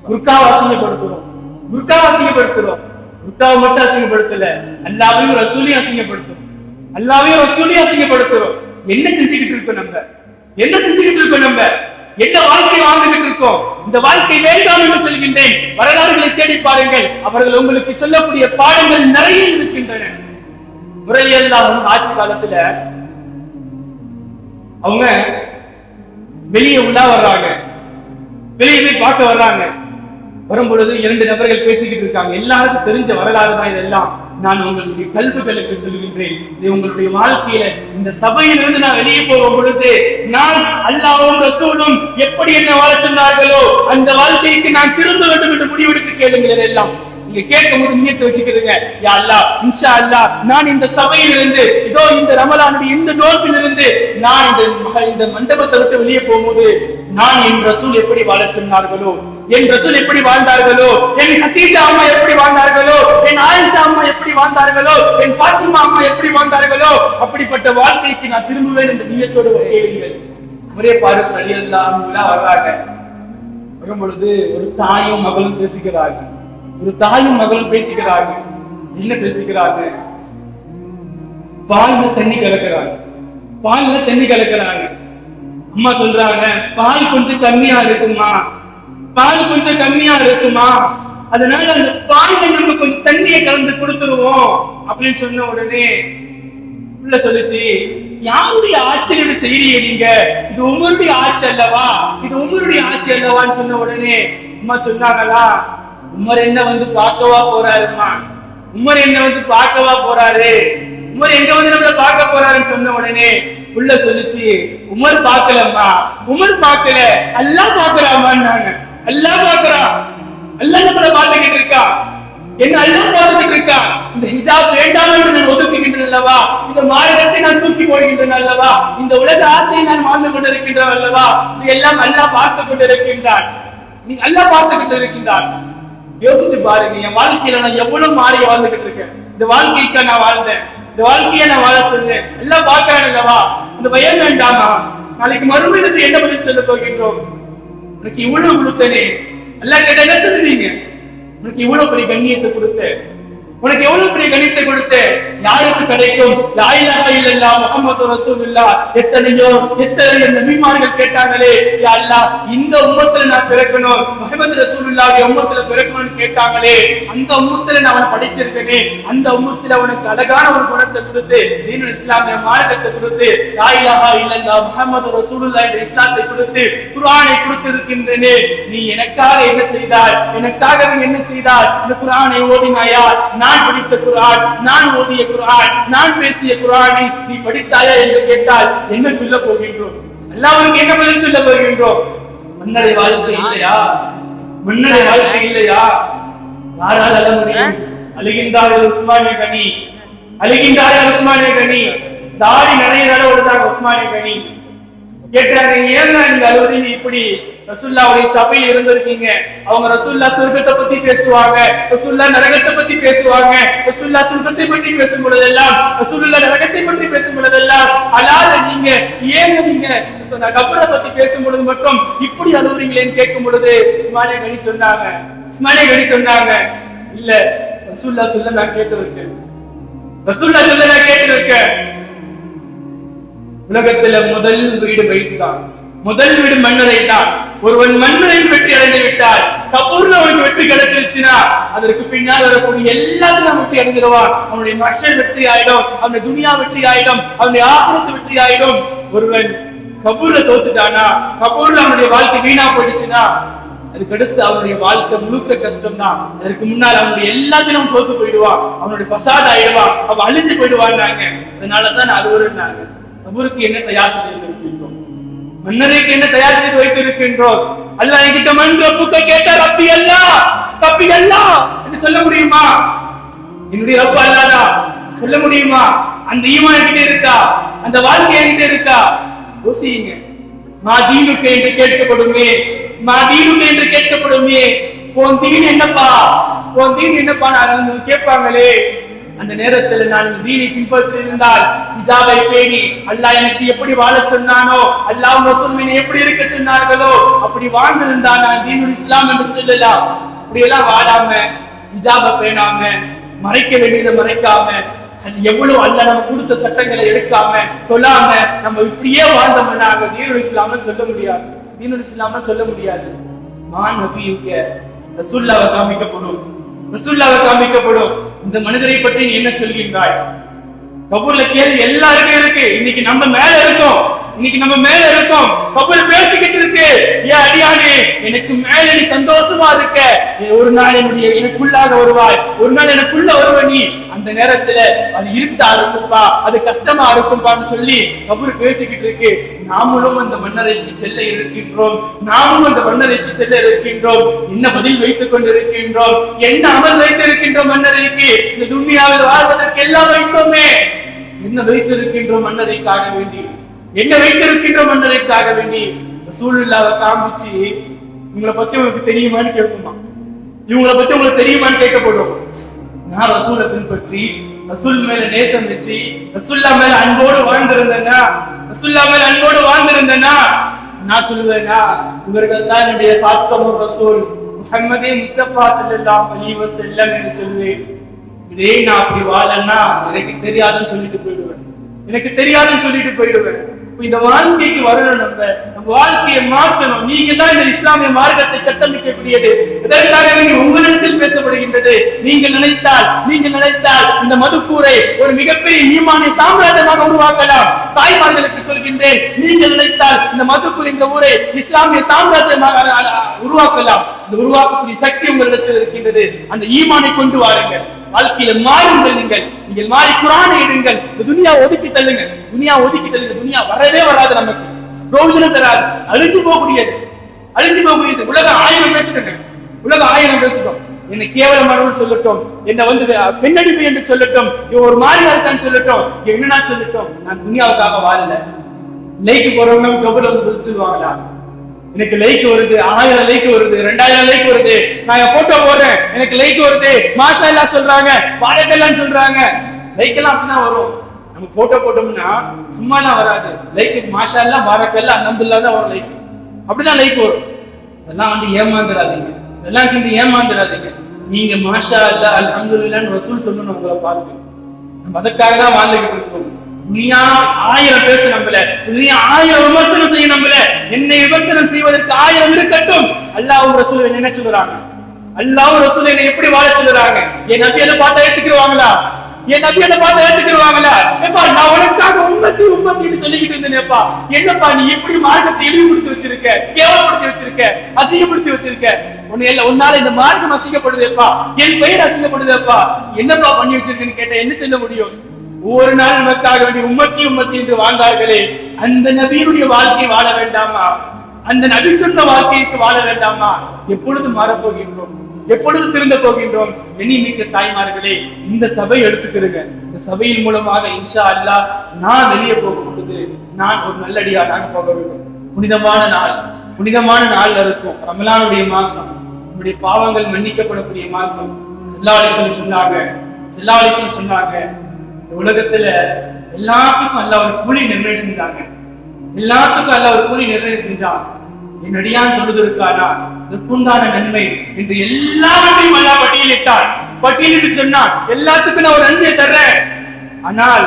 புர்காவை அசிங்கப்படுத்துறோம், புர்காவை அசிங்கப்படுத்துறோம். புர்காவை மட்டும் அசிங்கப்படுத்தல, அல்லாஹ்வையும் ரசூலையும் அசிங்கப்படுத்துறோம், அல்லாஹ்வையும் ரசூலையும் அசிங்கப்படுத்துறோம். என்ன செஞ்சுக்கிட்டு இருக்கோம் நம்ம? என்ன செஞ்சுக்கிட்டு இருக்கோம் நம்ம? என்ன வாழ்க்கை வாழ்ந்துகிட்டு இருக்கோம்? இந்த வாழ்க்கை வேண்டாம் என்று சொல்கின்றேன். வரலாறுகளை தேடி பாருங்கள், அவர்கள் உங்களுக்கு சொல்லக்கூடிய பாடங்கள் நிறைய இருக்கின்றன. முரளியல்லாஹ் ஆட்சி காலத்துல அவங்க வெளியே உலா வர்றாங்க, வெளியே போய் பார்க்க வர்றாங்க. வரும்பொழுது 2 நபர்கள் பேசிக்கிட்டு இருக்காங்க. எல்லாருக்கும் தெரிஞ்ச வரலாறு தான் இதெல்லாம். நான் உங்களுடைய கல்விகளுக்கு சொல்லுகின்றேன், இது உங்களுடைய வாழ்க்கையில இந்த சபையிலிருந்து நான் வெளியே போகும் பொழுது நான் அல்லாஹ்வும் ரசூலும் எப்படி என்ன வாழ சொன்னார்களோ அந்த வாழ்க்கைக்கு நான் திரும்ப வேண்டும் என்று முடிவெடுத்து கேளுங்கள். இதெல்லாம் நீங்க கேட்கும் போது நியத்து வச்சுக்கிறீங்க, யா அல்லாஹ் இன்ஷா அல்லாஹ் நான் இந்த சபையிலிருந்து, இதோ இந்த ரமலானுடைய இந்த நோன்பிலிருந்து நான் இந்த மண்டபத்தை விட்டு வெளியே போகும்போது நான் என் ரசூல் எப்படி வாழ சொன்னார்களோ, என் ரசூல் எப்படி வாழ்ந்தார்களோ, என் கதீஜா அம்மா எப்படி வாழ்ந்தார்களோ, என் ஆயிஷா அம்மா எப்படி வாழ்ந்தார்களோ, என் பாத்திமா அம்மா எப்படி வாழ்ந்தார்களோ அப்படிப்பட்ட வாழ்க்கைக்கு நான் திரும்புவேன் என்ற நியத்தோடு கேளுங்கள். ஒரே பாருக் ரலியல்லாஹு அன்ஹு வர்றாங்க. வரும்பொழுது ஒரு தாயும் மகளும் பேசுகிறார்கள். ஒரு தாயும் மகளும் பேசுகிறார்கள். என்ன பேசுகிறார்கள்? பால்ல தண்ணி கலக்கிறாங்க, பால்ல தண்ணி கலக்கிறாங்க. அம்மா சொல்றாங்க, பால் கொஞ்சம் கம்மியா இருக்குமா, பால் கொஞ்சம் கம்மியா இருக்குமா, அதனால அந்த பால்ல நம்ம கொஞ்சம் தண்ணியை கலந்து கொடுத்துருவோம் அப்படின்னு சொன்ன உடனே உள்ள சொல்லுச்சு, யாருடைய ஆட்சியில் இப்படி செய்யறீங்க நீங்க? இது உமருடைய ஆட்சி அல்லவா, இது உமருடைய ஆட்சி அல்லவான்னு சொன்ன உடனே அம்மா சொன்னாங்களா, உமர் என்ன வந்து பார்க்கவா போறாருமா, உமர் என்ன வந்து பார்க்கவா போறாரு, உமர் எங்க வந்து நம்மள பார்க்க போறாருன்னு சொன்ன உடனே உள்ள சொல்லிச்சு, உமர் பார்க்கலம்மா, உமர் பார்க்கல, அல்லாஹ் பார்க்கறாமான்னாங்க. அல்லாஹ் பார்க்கறான், அல்லாஹ் நம்மள பார்த்துக்கிட்டு இருக்கா. என்ன அல்லாஹ் பார்த்துக்கிட்டு இருக்கான். இந்த ஹிஜாப் வேண்டாம் என்று நான் ஒதுக்குகின்றேன் அல்லவா, இந்த மார்க்கத்தை நான் தூக்கி போடுகின்றேன் அல்லவா, இந்த உலக ஆசையை நான் வாழ்ந்து கொண்டிருக்கின்றேன் அல்லவா, இது எல்லாம் அல்லாஹ் பார்த்து கொண்டிருக்கின்றான். நீ அல்லாஹ் பார்த்துக்கிட்டு இருக்கின்றான். யோசிச்சு பாருங்க, என் வாழ்க்கையில நான் எவ்வளவு மாறி வாழ்ந்துகிட்டு இருக்கேன். இந்த வாழ்க்கைக்கு நான் வாழ்ந்தேன், இந்த வாழ்க்கையை நான் வாழ சொன்னேன். எல்லாம் பார்க்கிறேன் அல்லவா. இந்த பயம் வேண்டாமா? நாளைக்கு மறுமையிலிருந்து என்ன பதில் சொல்ல போகின்றோம்? உனக்கு இவ்வளவு கொடுத்தனே, அல்லாஹ் கேட்ட என்ன சொல்லுவீங்க? உனக்கு இவ்வளவு பெரிய கண்ணியத்தை கொடுத்தேன், உனக்கு எவ்வளவு பெரிய கணித்தை கொடுத்து யாருக்கு கிடைக்கும்? லா இலாஹா இல்லல்லாஹ் முஹம்மது ரசூலுல்லாஹ். எத்தனையோ நபிமார்கள் கேட்டாங்களே, யா அல்லாஹ் இந்த உம்மத்துல நான் பிறக்கணும், முஹம்மது ரசூலுல்லாஹ்வுடைய உம்மத்துல பிறக்கணும்னு கேட்டாங்களே, அந்த உம்மத்துல நான் அவனை படிச்சிருக்கேனே, அந்த உம்மத்துல அவனுக்கு அழகான ஒரு குணத்தை கொடுத்து தீனுல் இஸ்லாமிய மார்க்கத்தை கொடுத்து லா இலாஹா இல்லல்லாஹ் முஹம்மது ரசூலுல்லாஹ் என்ற இஸ்லாத்தை கொடுத்து குர்ஆனை கொடுத்து இருக்கின்றேனே, நீ எனக்காக என்ன செய்தாய்? எனக்காக நீ என்ன செய்தாய்? இந்த குர்ஆனை ஓதினாயா? நான் படித்த குர்ஆன், நான் ஓதிய குர்ஆன், நான் பேசிய குர்ஆனை நீ படித்தாயா என்று கேட்டால் என்ன சொல்ல போகின்றோம்? அல்லாஹ்வுக்கு என்ன பதில் சொல்ல போகின்றோம்? மன்னரை வாழ்க்கை இல்லையா? மன்னரை வாழ்க்கை இல்லையா? யாரால் அழ முடியும்? அழுகின்றார்கள் உஸ்மானிய கனி, அழுகின்றார்கள் உஸ்மானிய கனி. தாடி நிறைய தடவை ஓடுதாங்க உஸ்மானிய கனி. கேட்டாங்க, ஏன் நீங்க அழுவீங்க? இப்படி ரசூலுல்லாஹ்வுடைய சபையில் இருந்திருக்கீங்க. அவங்க ரசூலுல்லாஹ் சொர்க்கத்தை பத்தி பேசுவாங்க, ரசூலுல்லாஹ் நரகத்தை பத்தி பேசுவாங்க. ரசூலுல்லாஹ் சொர்க்கத்தை பற்றி பேசும் பொழுதெல்லாம், ரசூலுல்லாஹ் நரகத்தை பற்றி பேசும் பொழுதெல்லாம் அழாத நீங்க ஏன் நீங்க கபரை பத்தி பேசும் பொழுது மட்டும் இப்படி அழுவுறீங்களேன்னு கேட்கும் பொழுது உஸ்மானிய கனி சொன்னாங்க, உஸ்மானிய கனி சொன்னாங்க, இல்ல ரசூலுல்லாஹ் சொல்ல நான் கேட்டு இருக்கேன், ரசூலுல்லாஹ் சொல்ல நான் கேட்டு இருக்கேன். உலகத்துல முதல் வீடு பைத்து தான், முதல் வீடு மன்னரை தான். ஒருவன் மன்னரையில் வெற்றி அடைந்து விட்டால், கபூர்ல அவனுக்கு வெற்றி கிடைச்சிருச்சுன்னா அதற்கு பின்னால் வரக்கூடிய எல்லாத்தையும் அவன் வெற்றி அடைஞ்சிருவான். அவனுடைய மஹ்ஷர் வெற்றி ஆயிடும், அவனுடைய துனியா வெற்றி ஆயிடும், அவனுடைய ஆகிரத் வெற்றி ஆயிடும். ஒருவன் கபூர்ல தோத்துட்டானா, கபூர்ல அவனுடைய வாழ்க்கை வீணா போயிடுச்சுன்னா அதுக்கடுத்து அவனுடைய வாழ்க்கை முழுக்க கஷ்டம் தான். அதற்கு முன்னால் அவனுடைய எல்லாத்தையும் தோத்து போயிடுவான், அவனுடைய பசாத் ஆயிடுவான், அவன் அழிஞ்சு போயிடுவான்னாங்க. அதனாலதான் அழுவுறாங்க. கபூருக்கு என்ன தயார் செய்து வைத்திருக்கின்றோம்? மன்னருக்கு என்ன தயார் செய்து வைத்திருக்கின்றோம்? அல்லாஹ் என்கிட்ட மன் ரப்புக்க கேட்டா ரப்பி அல்லாஹ், ரப்பி அல்லாஹ் என்று சொல்ல முடியுமா? என்னுடைய ரப்பு அல்லாஹ்டா சொல்ல முடியுமா? அந்த ஈமான் என்கிட்ட இருக்கா? அந்த வாழ்க்கை என்கிட்ட இருக்கா? யோசிங்க. மா தீனுக்கு என்று கேட்கப்படுமே, மா தீனுக்கு என்று கேட்கப்படுமே, உன் தீன் என்னப்பா, உன் தீன் என்னப்பா நான் கேட்பாங்களே. அந்த நேரத்தில் நான் இந்த தீனை பின்பற்றி இருந்தால், ஹிஜாபை பேணி அல்லாஹ் எனக்கு எப்படி வாழ சொன்னானோ, அல்லாஹ் ரசூல் என்னை எப்படி இருக்க சொன்னார்களோ அப்படி வாழ்ந்திருந்தால் நான் தீனுல் இஸ்லாம் என்று சொல்லலாம். அப்படி எல்லாம் வாழாம, ஹிஜாபை பேணாம, மறைக்க வேண்டியதை மறைக்காம, எவ்வளவு அல்லாஹ் நம்ம கொடுத்த சட்டங்களை எடுக்காம தொழாம நம்ம இப்படியே வாழ்ந்தோம்னா அங்க தீனுல் இஸ்லாம்னு சொல்ல முடியாது, தீனுல் இஸ்லாம்னு சொல்ல முடியாது. மான் நபியுக்கு ரசூலுல்லாஹ் காமிக்கப்படும், ரசூலுல்லாஹ் காமிக்கப்படும். இந்த மனிதரை பற்றி நீ என்ன சொல்கின்றாய்? கபூர்ல கேள்வி எல்லாருக்கும் இருக்கு. இன்னைக்கு நம்ம மேல இருக்கோம், இன்னைக்கு நம்ம மேல இருக்கோம். கபூர் பேசிக்கிட்டு இருக்கு, ஏன் அடியானே எனக்கு மேல நீ சந்தோஷமா இருக்க, ஒரு நாள் என்னுடைய எனக்குள்ளாக வருவாய், ஒரு நாள் எனக்குள்ள வருவ நீ. அந்த நேரத்துல அது இருட்டா இருக்கும்பா, அது கஷ்டமா இருக்கும்பான்னு சொல்லி கபூர் பேசிக்கிட்டு இருக்கு. நாமளும் அந்த மன்னரைக்கு செல்ல இருக்கின்றோம், நாமும் அந்த மன்னரைக்கு செல்ல இருக்கின்றோம். என்ன பதில் வைத்துக் கொண்டிருக்கின்றோம்? என்ன அமல் வைத்திருக்கின்றோம் மன்னரைக்கு? இந்த துன்யாவில் வாழ்வதற்கு எல்லாம் வைத்தோமே, என்ன வைத்திருக்கின்றோம் மன்னரைக்காக வேண்டி? என்ன வைத்திருக்கின்றோம் மன்னரைக்காக வேண்டி? ரசூலுல்லாஹ்வை காமிச்சு இவங்களை பத்தி உங்களுக்கு தெரியுமான்னு கேட்குமா? இவங்களை பத்தி உங்களுக்கு தெரியுமான்னு கேட்கப்படும். நான் ரசூலை பின்பற்றி ரசூல் மேல நேசம் வச்சு ரசூல்லா மேல அன்போடு வாழ்ந்திருந்தேன்னா, ரசூல்லா மேல அன்போடு வாழ்ந்திருந்தேன்னா நான் சொல்லுவேன்னா இவர்கள் தான் என்னுடைய காத்தமுர் ரசூல் முஹம்மதே முஸ்தபா ஸல்லல்லாஹு அலைஹி வஸல்லம் என்று சொல்லுவேன். இதே நான் அப்படி வாழன்னா எனக்கு தெரியாதுன்னு சொல்லிட்டு போயிடுவேன், எனக்கு தெரியாதுன்னு சொல்லிட்டு போயிடுவேன். இந்த வாழ்க்கைக்கு வரணும், நம்ம வாழ்க்கையை மாற்றணும். நீங்க தான் இந்த இஸ்லாமிய மார்க்கத்தை கட்டமைக்கக்கூடியது. இதற்காக உங்களிடத்தில் பேசப்படுகின்றது. நீங்கள் நினைத்தால் இந்த மதுக்கூரை ஒரு மிகப்பெரிய ஈமானிய சாம்ராஜ்யமாக உருவாக்கலாம். தாய்மார்களுக்கு சொல்கின்றேன், நீங்கள் நினைத்தால் இந்த மதுக்கூர் என்ற ஊரை இஸ்லாமிய சாம்ராஜ்யமாக உருவாக்கலாம். இந்த உருவாக்கக்கூடிய சக்தி உங்களிடத்தில் இருக்கின்றது. அந்த ஈமானை கொண்டு வாருங்கள், வாழ்க்கையில மாறுங்கள். நீங்கள் மாறி குர்ஆனை எடுங்கள். இந்த துனியா ஒதுக்கி தள்ளுங்க, துனியா ஒதுக்கி தள்ளுங்க. துனியா வரவே வராது, நமக்கு பிரயோஜனம் தராது, அழிஞ்சு போகக்கூடியது. உலக ஆயிரம் பேசுறேங்க, உலக ஆயிரம் பேசுறோம். என்னை கேவலமானவன் சொல்லட்டும், என்னை வந்து பெண்ணடிமை என்று சொல்லட்டும், இவன் ஒரு மாதிரியா இருக்கான்னு சொல்லட்டும், என்னன்னா சொல்லட்டும், நான் துனியாவுக்காக வாழல. லைக்கு போறவங்க கபூர்ல வந்து பதில் சொல்லுவாங்களா? எனக்கு லைக் வருது, 1000 லைக் வருது, 2000 லைக் வருது, நான் என் போட்டோ போடுறேன், எனக்கு லைக் வருது, மாஷா அல்லாஹ் சொல்றாங்க, பாரக்கல்லாஹ் சொல்றாங்க. லைக் எல்லாம் அப்படிதான் வரும். நம்ம போட்டோ போட்டோம்னா சும்மா எல்லாம் வராது. லைக் மாஷா அல்லாஹ் பாரக்கல்லாஹ் அல்ஹம்துலில்லாஹ் தான் வரும் லைக். அப்படிதான் லைக் வரும். அதெல்லாம் வந்து ஏமாந்துடாதீங்க, இதெல்லாம் கண்டு ஏமாந்துடாதீங்க. நீங்க மாஷா அல்லாஹ் அல்ஹம்துலில்லாஹ்னு ரசூல் சொல்லணும் உங்களை பார்த்து. நம்ம அதற்காக தான் வாழ்ந்துகிட்டு இருக்கோம். துனியா 1000 பேச நம்பல, துனியா 1000 விமர்சனம் செய்ய நம்பல, என்னை விமர்சனம் செய்வதற்கு 1000 இருக்கட்டும். அல்லாஹ்வும் ரசூல் என்ன சொல்றாங்க? அல்லாஹ்வும் ரசூல் என்ன எப்படி வாழ சொல்றாங்க? என் நபி அதை பார்த்தா ஏத்துக்குவாங்களா? என் நபி அதை பார்த்தா ஏத்துக்குவாங்களா? ஏப்பா நான் உனக்காக உம்மத்தின்னு சொல்லிக்கிட்டு இருந்தேனேப்பா, என்னப்பா நீ இப்படி மார்க்கத்தை இழிவுபடுத்தி வச்சிருக்க, கேவலப்படுத்தி வச்சிருக்க, அசிங்கப்படுத்தி வச்சிருக்க, உன்னால இந்த மார்க்கம் அசிங்கப்படுதேப்பா, என் பெயர் அசிங்கப்படுதேப்பா, என்னப்பா பண்ணி வச்சிருக்கேன்னு கேட்ட என்ன சொல்ல முடியும்? ஒவ்வொரு நாள் நமக்காக வேண்டிய உம்மத்தி என்று வாழ்ந்தார்களே, அந்த நபியினுடைய வாழ்க்கை வாழ வேண்டாமா? அந்த நபி சொன்ன வாழ்க்கைக்கு வாழ வேண்டாமா? எப்பொழுது மாறப்போகின்றோம்? எப்பொழுது திருந்த போகின்றோம்? எண்ணிமிக்க தாய்மார்களே, இந்த சபை எடுத்துக்கிறங்க. இந்த சபையின் மூலமாக இன்ஷா அல்லாஹ் நான் வெளியே போகும் பொழுது நான் ஒரு நல்லடியாராக போக வேண்டும். புனிதமான நாள் இருக்கும். ரமலானுடைய மாசம், நம்முடைய பாவங்கள் மன்னிக்கப்படக்கூடிய மாசம். ஸல்லல்லாஹு அலைஹி வஸல்லம் சொன்னாங்க, உலகத்துல எல்லாத்துக்கும் அல்லாஹ் ஒரு கூலி நிர்ணயம் செஞ்சாங்க. எல்லாத்துக்கும் அல்லாஹ் ஒரு கூலி நிர்ணயம் செஞ்சான். என் அடியான் தொழுதிருக்கானா இதற்குண்டான நன்மை என்று எல்லாவற்றையும் அல்லாஹ் பட்டியலிட்டு சொன்னான். எல்லாத்துக்கும் நான் ஒரு நன்மையை தர்றேன். ஆனால்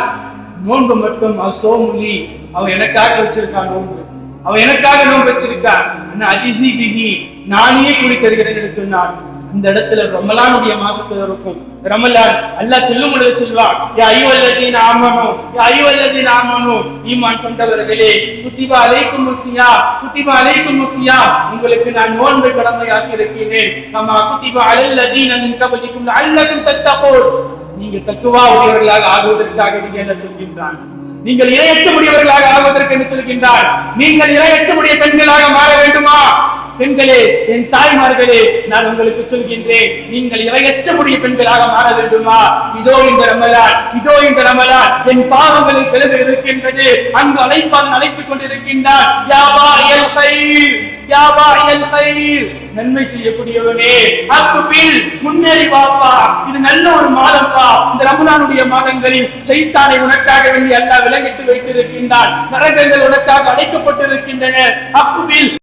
நோன்பு மட்டும் அசோமுலி, அவன் எனக்காக வச்சிருக்கான் நோன்பு, அவன் எனக்காக நோன்பு வச்சிருக்கான். அஜிசி பிஹி, நானே கூலி தருகிறேன் என்று சொன்னான். அந்த இடத்துல ரமலானுடைய மாசத்துல இருக்கும். ரமலான் அல்லாஹ் சொல்லும் பொழுது சொல்வான், யா அய்யுஹல்லதீன ஆமனு, ஈமான் கொண்டவர்களே, குத்திப அலைக்குமுஸ் ஸியாம், உங்களுக்கு நான் நோன்பை கடமையாக்கி இருக்கிறேன். கமா குத்திப அலல்லதீன மின் கப்லிக்கும் லஅல்லகும் தத்தகூன், நீங்க தக்வா உடையவர்களாக ஆகுவதற்காக நீங்க என்ன சொல்கின்றான்? நீங்கள் இறையச்சமுடையவர்களாக ஆகுவதற்கு என்ன சொல்கின்றான்? நீங்கள் இறையச்சமுடைய பெண்களாக மாற வேண்டுமா? பெண்களே, என் தாய்மார்களே, நான் உங்களுக்கு சொல்கின்றேன், நீங்கள் இறையச்சமுடைய பெண்களாக மாற வேண்டுமா? இதோ இந்த ரமலான் என் பாவங்களை கழுத இருக்கின்றது. அங்கு அழைத்துக் கொண்டிருக்கின்றான். யா பாஇயல் கைர், நன்மை செய்யக்கூடியவனே, அக்பில், முன்னேறி வாப்பா, இது நல்ல ஒரு மாதம்ப்பா. இந்த ரமலானுடைய மாதங்களில் ஷைத்தானை உனக்காக வேண்டி அல்லாஹ் விலங்கிட்டு வைத்திருக்கின்றான். நரகங்கள் உனக்காக அடைக்கப்பட்டிருக்கின்றன. அக்பில்